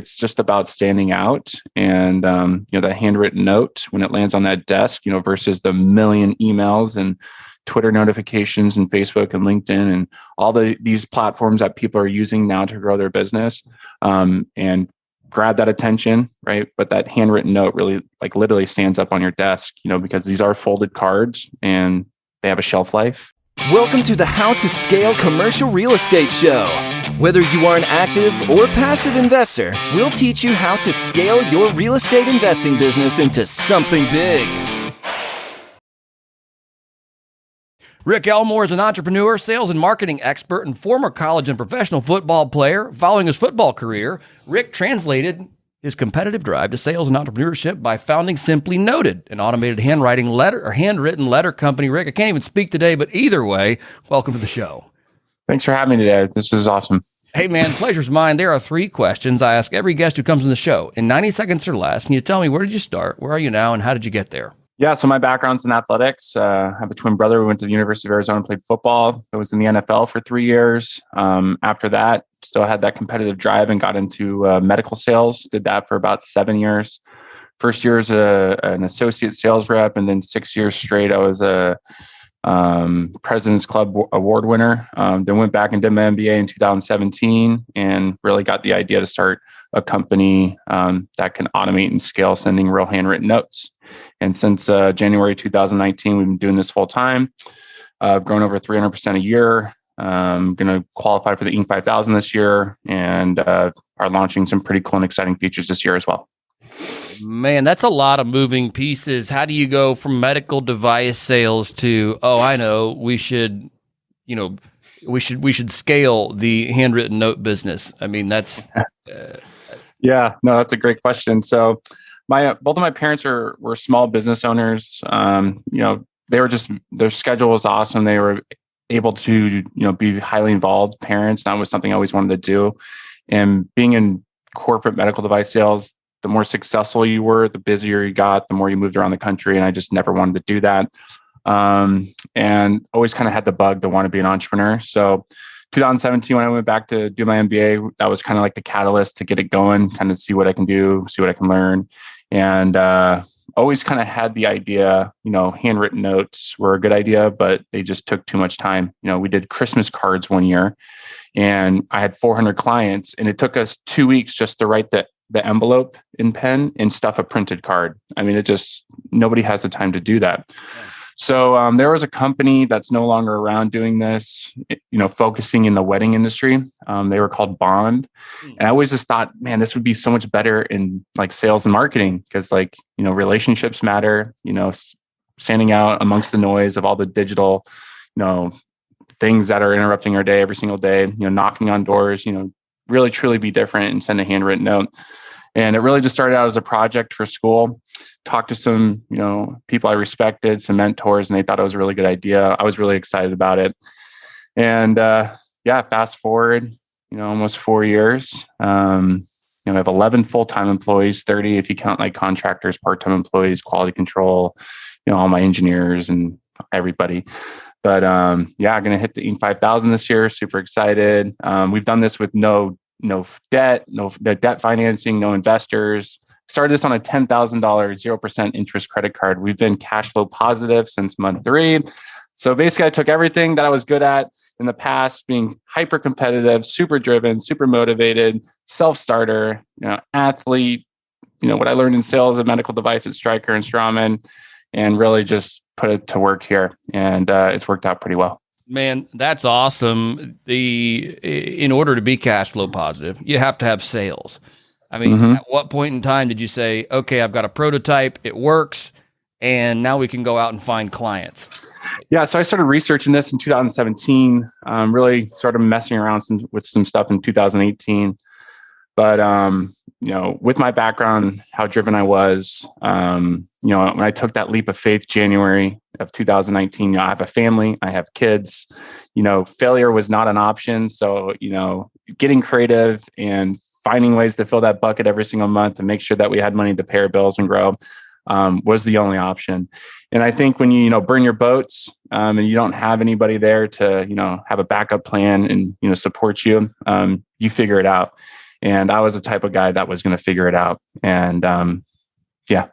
It's just about standing out and, that handwritten note when it lands on that desk, versus the million emails and Twitter notifications and Facebook and LinkedIn and all these platforms that people are using now to grow their business, and grab that attention, right? But that handwritten note really literally stands up on your desk, because these are folded cards and they have a shelf life. Welcome to the How to Scale Commercial Real Estate Show. Whether you are an active or passive investor, we'll teach you how to scale your real estate investing business into something big. Rick Elmore is an entrepreneur, sales and marketing expert, and former college and professional football player. Following his football career, Rick translated his competitive drive to sales and entrepreneurship by founding Simply Noted, an automated handwritten letter company. Rick, I can't even speak today, but either way, welcome to the show. Thanks for having me today. This is awesome. Hey, man, pleasure's mine. There are 3 questions I ask every guest who comes on the show. In 90 seconds or less, can you tell me, where did you start? Where are you now? And how did you get there? Yeah, so my background's in athletics. I have a twin brother who went to the University of Arizona and played football. I was in the NFL for 3 years. After that, still had that competitive drive and got into medical sales. Did that for about 7 years. First year as an associate sales rep, and then 6 years straight, I was a President's Club award winner. Then went back and did my MBA in 2017 and really got the idea to start a company that can automate and scale sending real handwritten notes. And since January 2019, we've been doing this full time. I've grown over 300% a year. I'm going to qualify for the Inc. 5000 this year, and are launching some pretty cool and exciting features this year as well. Man, that's a lot of moving pieces. How do you go from medical device sales to, we should scale the handwritten note business? I mean, that's yeah, no, that's a great question. So both of my parents were small business owners. They were their schedule was awesome. They were able to, be highly involved parents. That was something I always wanted to do. And being in corporate medical device sales, the more successful you were, the busier you got, the more you moved around the country. And I just never wanted to do that. And always kind of had the bug to want to be an entrepreneur. So 2017, when I went back to do my MBA, that was kind of like the catalyst to get it going, kind of see what I can do, see what I can learn. And always kind of had the idea, handwritten notes were a good idea, but they just took too much time. We did Christmas cards one year and I had 400 clients, and it took us 2 weeks just to write the envelope in pen and stuff a printed card. I mean, nobody has the time to do that. Yeah. So there was a company that's no longer around doing this, focusing in the wedding industry. They were called Bond. And I always just thought, man, this would be so much better in sales and marketing because relationships matter, standing out amongst the noise of all the digital, things that are interrupting our day every single day, knocking on doors, really truly be different and send a handwritten note. And it really just started out as a project for school. Talked to some, people I respected, some mentors, and they thought it was a really good idea. I was really excited about it. And fast forward, almost 4 years. I have 11 full-time employees, 30 if you count contractors, part-time employees, quality control, all my engineers and everybody. But I'm going to hit the Inc. 5000 this year. Super excited. We've done this with no debt, no debt financing, no investors. Started this on a $10,000 0% interest credit card. We've been cash flow positive since month 3. So basically, I took everything that I was good at in the past, being hyper competitive, super driven, super motivated, self-starter, athlete, what I learned in sales and medical devices, Stryker and Strawman, and really just put it to work here. And it's worked out pretty well. Man, that's awesome. In order to be cash flow positive, you have to have sales. I mean, At what point in time did you say, okay, I've got a prototype, it works, and now we can go out and find clients? Yeah, so I started researching this in 2017, really started messing around with some stuff in 2018. But, with my background, how driven I was, when I took that leap of faith, January of 2019, I have a family, I have kids, failure was not an option. So, getting creative and finding ways to fill that bucket every single month and make sure that we had money to pay our bills and grow was the only option. And I think when you burn your boats and you don't have anybody there to have a backup plan and support you, you figure it out. And I was the type of guy that was going to figure it out. And yeah.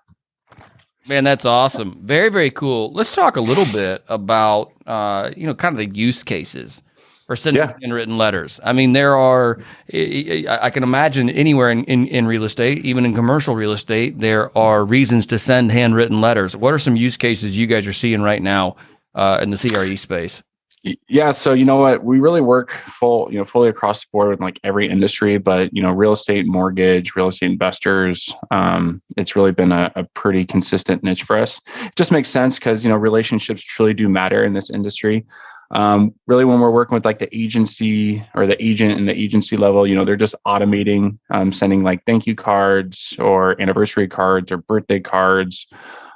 Man, that's awesome. Very, very cool. Let's talk a little bit about, kind of the use cases for sending handwritten letters. I mean, there are, I can imagine anywhere in real estate, even in commercial real estate, there are reasons to send handwritten letters. What are some use cases you guys are seeing right now in the CRE space? Yeah. So, you know what, we really work fully across the board with like every industry, but, real estate, mortgage, real estate investors, it's really been a pretty consistent niche for us. It just makes sense because, relationships truly do matter in this industry. Really, when we're working with like the agency or the agent and the agency level, they're just automating, sending like thank you cards or anniversary cards or birthday cards,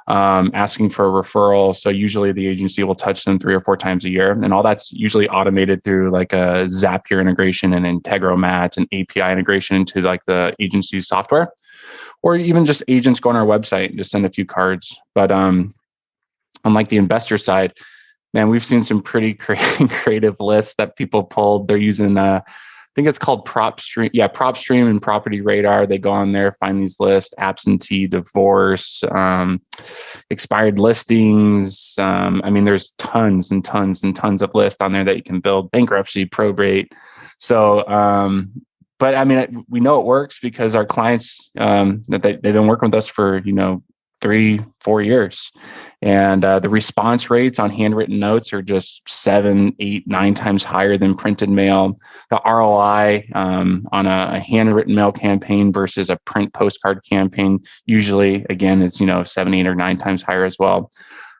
asking for a referral. So usually the agency will touch them 3 or 4 times a year, and all that's usually automated through like a Zapier integration and Integromat and API integration into like the agency's software, or even just agents go on our website and just send a few cards. But on like the investor side, man, we've seen some pretty creative lists that people pulled. They're using, I think it's called PropStream. Yeah, PropStream and Property Radar. They go on there, find these lists: absentee, divorce, expired listings. I mean, there's tons and tons and tons of lists on there that you can build: bankruptcy, probate. So, but I mean, we know it works because our clients, that they've been working with us for 3-4 years, and the response rates on handwritten notes are just 7, 8, 9 times higher than printed mail. The ROI on a handwritten mail campaign versus a print postcard campaign usually, again, is 7, 8, or 9 times higher as well.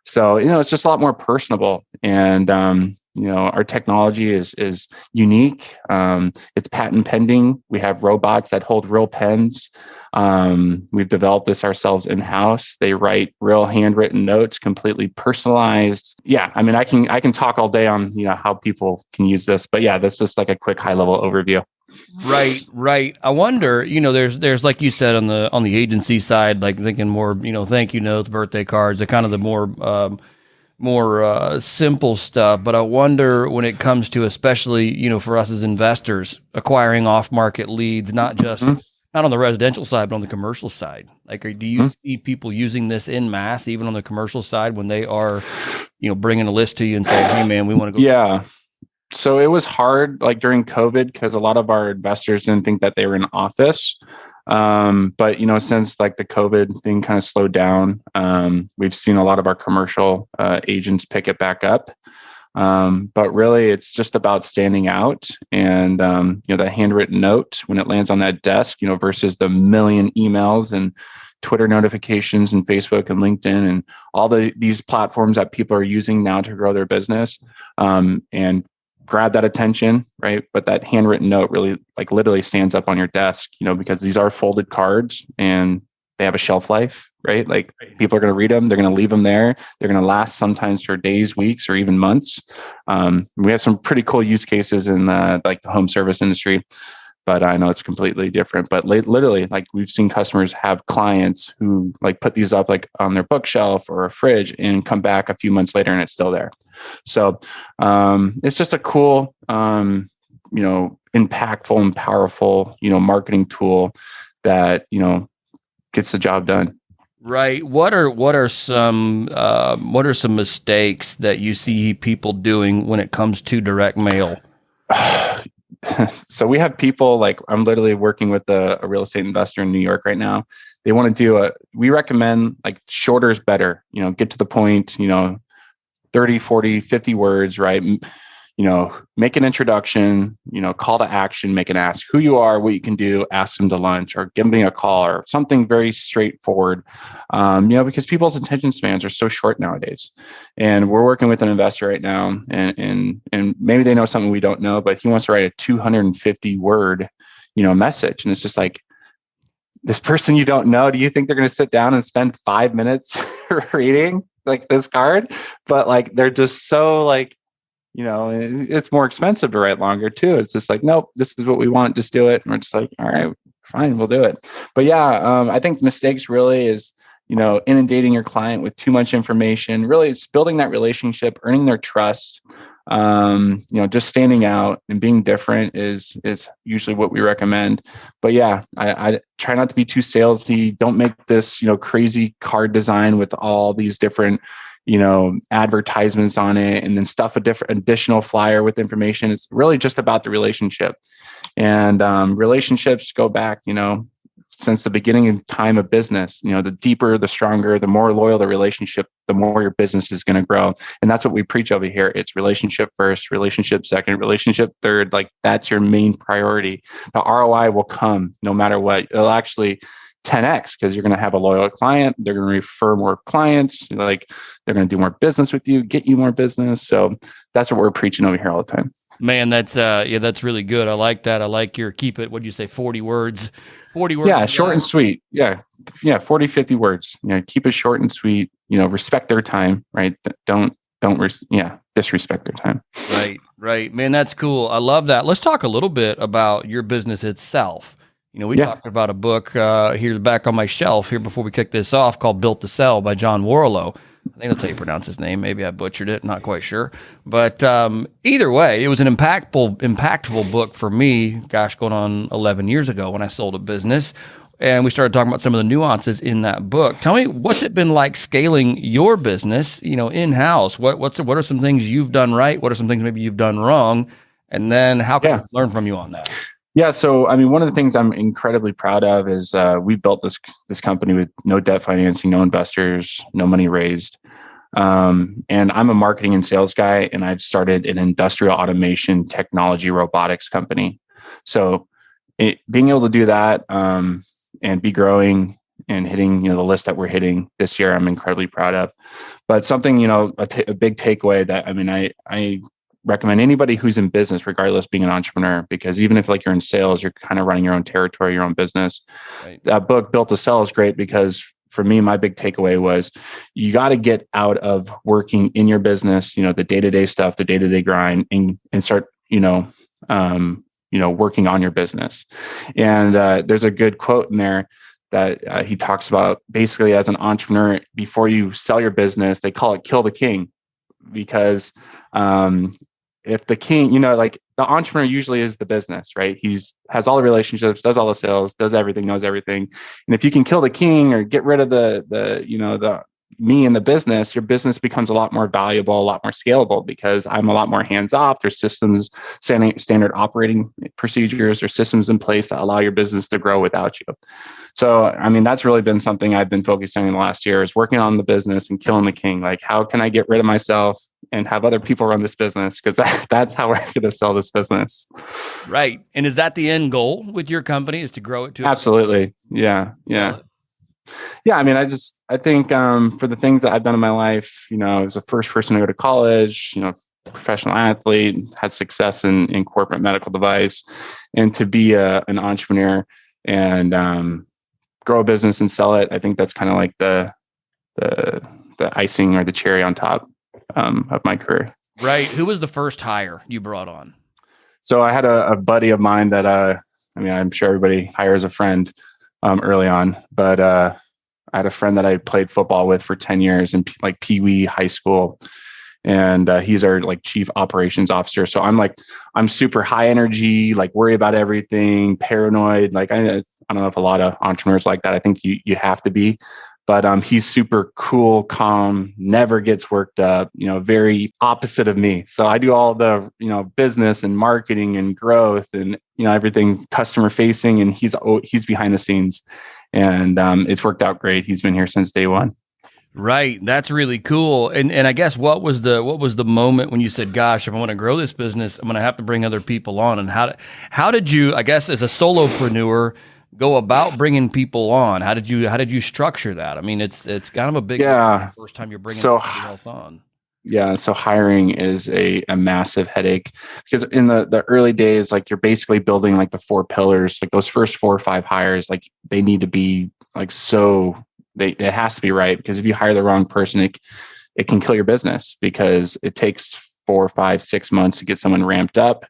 So it's just a lot more personable, and our technology is unique. It's patent pending. We have robots that hold real pens. We've developed this ourselves in-house. They write real handwritten notes, completely personalized. Yeah, I mean, I can talk all day on how people can use this, but yeah, that's just like a quick high-level overview. Right. I wonder, there's like you said on the agency side, like thinking more, thank you notes, birthday cards, the kind of the more simple stuff. But I wonder when it comes to, especially, for us as investors, acquiring off-market leads, not just not on the residential side, but on the commercial side. Like, do you see people using this in mass, even on the commercial side, when they are, bringing a list to you and saying, "Hey, man, we want to go." Yeah. So it was hard, like during COVID, because a lot of our investors didn't think that they were in office. But since like the COVID thing kind of slowed down, we've seen a lot of our commercial agents pick it back up. But really, it's just about standing out, and the handwritten note when it lands on that desk, versus the million emails and Twitter notifications and Facebook and LinkedIn and all these platforms that people are using now to grow their business, and grab that attention, right? But that handwritten note really, like, literally stands up on your desk, because these are folded cards and they have a shelf life, right? Like, people are going to read them. They're going to leave them there. They're going to last sometimes for days, weeks, or even months. We have some pretty cool use cases in like the home service industry, but I know it's completely different. But literally, like, we've seen customers have clients who like put these up like on their bookshelf or a fridge and come back a few months later and it's still there. So it's just a cool, impactful and powerful, marketing tool that, gets the job done. Right. What are some mistakes that you see people doing when it comes to direct mail? So we have people, like, I'm literally working with a real estate investor in New York right now. They want to do we recommend, like, shorter is better, get to the point, 30, 40, 50 words, right? Make an introduction, call to action, make an ask who you are, what you can do, ask them to lunch, or give me a call, or something very straightforward. Because people's attention spans are so short nowadays. And we're working with an investor right now, and maybe they know something we don't know, but he wants to write a 250 word, message. And it's just like, this person you don't know, do you think they're going to sit down and spend 5 minutes reading like this card? But like, they're just so like, it's more expensive to write longer too. It's just like, nope, this is what we want, just do it. And we're just like, all right, fine, we'll do it. But yeah, I think mistakes really is, inundating your client with too much information. Really, it's building that relationship, earning their trust, Just standing out and being different is usually what we recommend. But yeah, I try not to be too salesy. Don't make this, crazy card design with all these different, advertisements on it, and then stuff a different additional flyer with information. It's really just about the relationship. And relationships go back, since the beginning of time of business. The deeper, the stronger, the more loyal the relationship, the more your business is going to grow. And that's what we preach over here. It's relationship first, relationship second, relationship third. Like, that's your main priority. The ROI will come no matter what. It'll actually 10x, because you're going to have a loyal client. They're going to refer more clients. Like, they're going to do more business with you, get you more business. So that's what we're preaching over here all the time. Man, that's really good. I like that. I like your keep it. What'd you say? 40 words. 40 words. Yeah, short and sweet. Yeah. 40, 50 words. Keep it short and sweet. Respect their time, right? Don't disrespect their time. Right. Man, that's cool. I love that. Let's talk a little bit about your business itself. We talked about a book here back on my shelf here before we kick this off called Built to Sell by John Warlow. I think that's how you pronounce his name. Maybe I butchered it. Not quite sure. But either way, it was an impactful book for me, going on 11 years ago when I sold a business. And we started talking about some of the nuances in that book. Tell me, what's it been like scaling your business, in-house? What are some things you've done right? What are some things maybe you've done wrong? And then how can I learn from you on that? Yeah. So, one of the things I'm incredibly proud of is we built this company with no debt financing, no investors, no money raised. And I'm a marketing and sales guy, and I've started an industrial automation technology robotics company. So being able to do that and be growing and hitting, the list that we're hitting this year, I'm incredibly proud of. But something, a big takeaway that, I recommend anybody who's in business, regardless, being an entrepreneur, because even if you're in sales, you're kind of running your own territory, your own business. Right. That book Built to Sell is great because for me, my big takeaway was you got to get out of working in your business, the day-to-day stuff, the day-to-day grind, and start, working on your business. And there's a good quote in there that he talks about basically as an entrepreneur, before you sell your business, they call it kill the king, because if the king, the entrepreneur usually is the business, right? Has all the relationships, does all the sales, does everything, knows everything. And if you can kill the king or get rid of the me in the business, your business becomes a lot more valuable, a lot more scalable, because I'm a lot more hands off. There's systems, standard operating procedures or systems in place that allow your business to grow without you. So, that's really been something I've been focusing on in the last year, is working on the business and killing the king. Like, how can I get rid of myself and have other people run this business? Because that's how we're going to sell this business. Right. And is that the end goal with your company, is to grow it to? Absolutely. Yeah. I think for the things that I've done in my life, I was the first person to go to college, professional athlete, had success in corporate medical device, and to be an entrepreneur and grow a business and sell it. I think that's kind of like the icing or the cherry on top of my career. Right. Who was the first hire you brought on? So I had a buddy of mine that, I'm sure everybody hires a friend early on, but I had a friend that I played football with for 10 years in Pee Wee high school. And he's our chief operations officer. So I'm super high energy, worry about everything, paranoid. I don't know if a lot of entrepreneurs like that. I think you have to be, but he's super cool, calm, never gets worked up, very opposite of me. So I do all the, business and marketing and growth and, everything customer facing, and he's behind the scenes, and it's worked out great. He's been here since day one. Right. That's really cool. And I guess what was the moment when you said, gosh, if I want to grow this business, I'm going to have to bring other people on? And how did you, I guess, as a solopreneur, go about bringing people on? How did you structure that? It's kind of a big first time you're bringing somebody else on. Yeah. So hiring is a massive headache, because in the early days, you're basically building the 4 pillars, those first 4 or 5 hires, they need to be it has to be right, because if you hire the wrong person, it can kill your business, because it takes 4, 5, 6 months to get someone ramped up.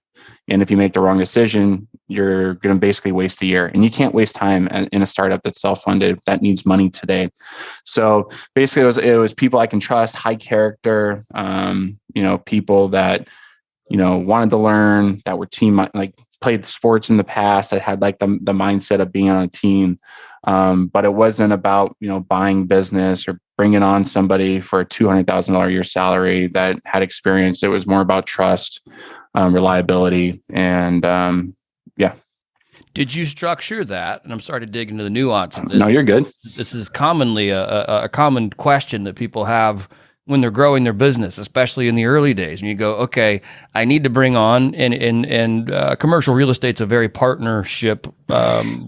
And if you make the wrong decision, you're going to basically waste a year. And you can't waste time in a startup that's self-funded that needs money today. So basically, it was people I can trust, high character, people that wanted to learn, that were team, like played sports in the past, that had like the mindset of being on a team. But it wasn't about, buying business or bringing on somebody for a $200,000 a year salary that had experience. It was more about trust, reliability, and yeah. Did you structure that? And I'm sorry to dig into the nuance of this. No, you're good. This is commonly a common question that people have when they're growing their business, especially in the early days. And you go, okay, I need to bring on, and commercial real estate's a very partnership,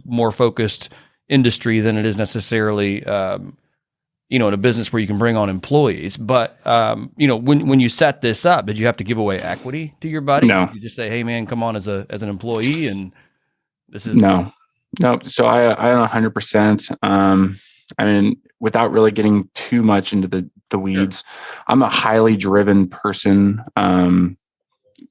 more focused industry than it is necessarily, in a business where you can bring on employees. But, when you set this up, did you have to give away equity to your buddy? No. You just say, hey man, come on as an employee, and this is no. So I own 100%. Without really getting too much into the weeds, sure. I'm a highly driven person.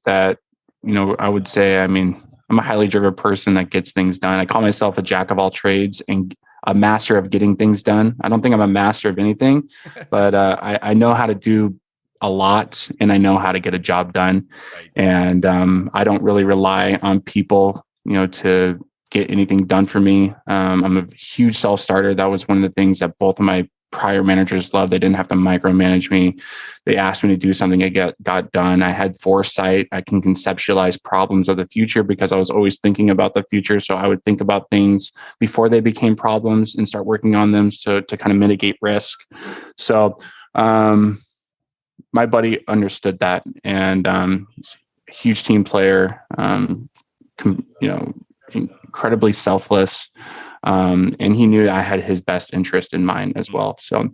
That, I would say, I'm a highly driven person that gets things done. I call myself a jack of all trades and a master of getting things done. I don't think I'm a master of anything, but I know how to do a lot, and I know how to get a job done. Right. And I don't really rely on people, to get anything done for me. I'm a huge self-starter. That was one of the things that both of my prior managers loved. They didn't have to micromanage me. They asked me to do something, I got done. I had foresight. I can conceptualize problems of the future because I was always thinking about the future. So I would think about things before they became problems and start working on them to kind of mitigate risk. So my buddy understood that, and he's a huge team player, incredibly selfless. And he knew I had his best interest in mind as well. So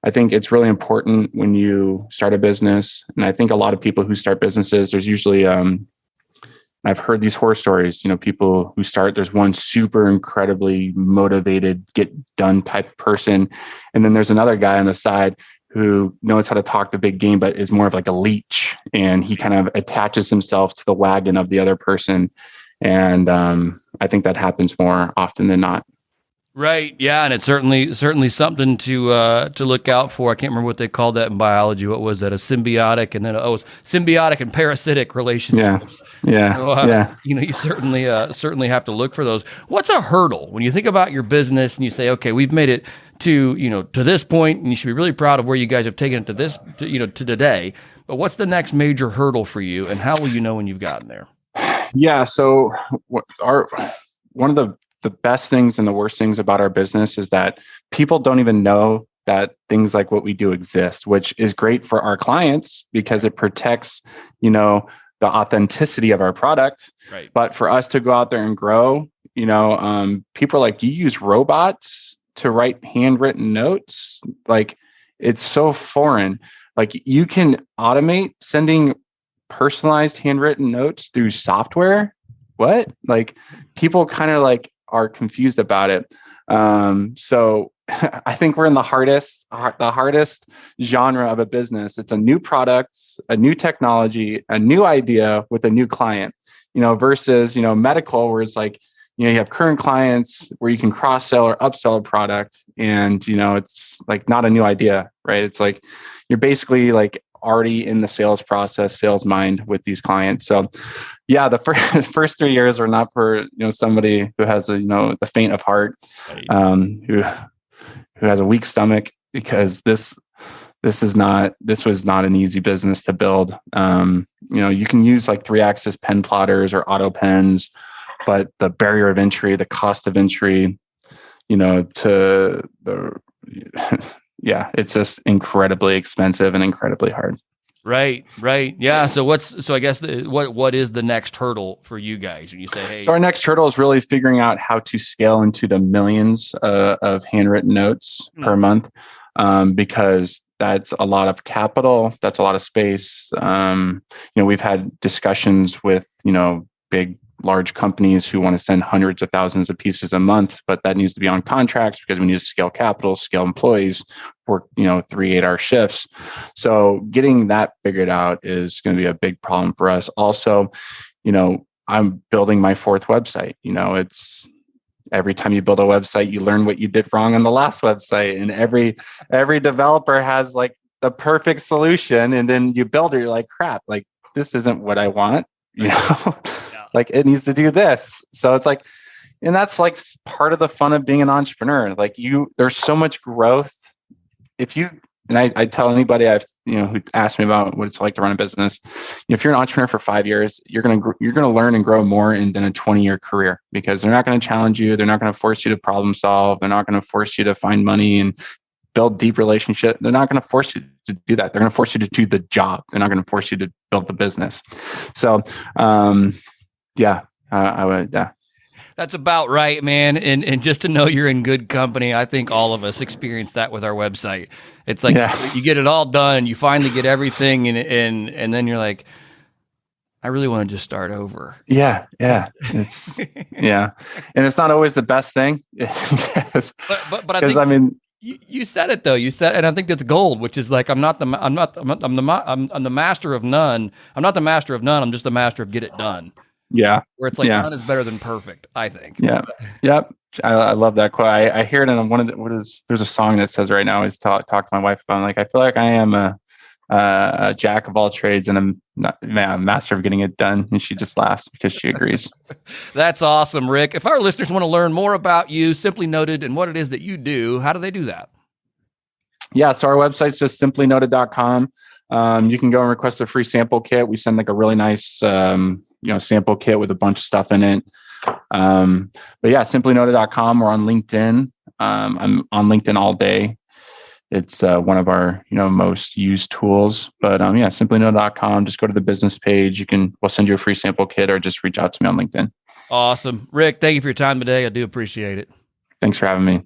I think it's really important when you start a business. And I think a lot of people who start businesses, there's usually, I've heard these horror stories, people who start, there's one super incredibly motivated, get done type person. And then there's another guy on the side who knows how to talk the big game, but is more of like a leech. And he kind of attaches himself to the wagon of the other person. And I think that happens more often than not. Right. Yeah, and it's certainly something to look out for. I can't remember what they called that in biology. What was that? A symbiotic, and then it's symbiotic and parasitic relationships. Yeah. So, you certainly have to look for those. What's a hurdle when you think about your business and you say, okay, we've made it to this point, and you should be really proud of where you guys have taken it to today. But what's the next major hurdle for you, and how will you know when you've gotten there? Yeah. So one of the best things and the worst things about our business is that people don't even know that things like what we do exist, which is great for our clients because it protects, the authenticity of our product. Right. But for us to go out there and grow, people are like, you use robots to write handwritten notes? Like, it's so foreign. Like, you can automate sending personalized handwritten notes through software. What? Like, people kind of like are confused about it. So I think we're in the hardest genre of a business. It's a new product, a new technology, a new idea with a new client, versus, medical, where it's like, you have current clients where you can cross-sell or upsell a product, and, it's like not a new idea, right? It's like, you're basically like already in the sales process, sales mind with these clients. So yeah, the first 3 years are not for, somebody who has the faint of heart, who has a weak stomach, because this was not an easy business to build. You can use like 3-axis pen plotters or auto pens, but the barrier of entry, the cost of entry, to the yeah, it's just incredibly expensive and incredibly hard. Right. Yeah. So I guess what is the next hurdle for you guys when you say, hey? So our next hurdle is really figuring out how to scale into the millions of handwritten notes per month, because that's a lot of capital. That's a lot of space. We've had discussions with, big large companies who want to send hundreds of thousands of pieces a month, but that needs to be on contracts because we need to scale capital, scale employees, work, 3 8-hour shifts. So getting that figured out is going to be a big problem for us. Also, I'm building my fourth website. It's every time you build a website, you learn what you did wrong on the last website, and every developer has like the perfect solution, and then you build it, you're like, crap, like this isn't what I want, Yeah. like it needs to do this. So it's like, and that's like part of the fun of being an entrepreneur. Like there's so much growth. And I tell anybody who asks me about what it's like to run a business, if you're an entrepreneur for 5 years, you're gonna learn and grow more than a 20-year career, because they're not going to challenge you. They're not going to force you to problem solve. They're not going to force you to find money and build deep relationship. They're not going to force you to do that. They're going to force you to do the job. They're not going to force you to build the business. So, I would. That's about right, man. And just to know you're in good company, I think all of us experience that with our website. It's like you get it all done, you finally get everything, and then you're like, I really want to just start over. Yeah. It's and it's not always the best thing. but I think you said it though. You said, and I think that's gold, which is like I'm the master of none. I'm not the master of none. I'm just the master of get it done. Yeah. Where it's like done is better than perfect, I think. Yeah. Yep. I love that quote. I hear it in one of there's a song that says right now, is talk to my wife about, like, I feel like I am a jack of all trades and I'm not a master of getting it done. And she just laughs because she agrees. That's awesome, Rick. If our listeners want to learn more about you, Simply Noted, and what it is that you do, how do they do that? Yeah. So our website's just simplynoted.com. You can go and request a free sample kit. We send like a really nice, sample kit with a bunch of stuff in it. But yeah, simplynoted.com. We're on LinkedIn. I'm on LinkedIn all day. It's one of our, most used tools. But simplynoted.com. Just go to the business page. We'll send you a free sample kit, or just reach out to me on LinkedIn. Awesome. Rick, thank you for your time today. I do appreciate it. Thanks for having me.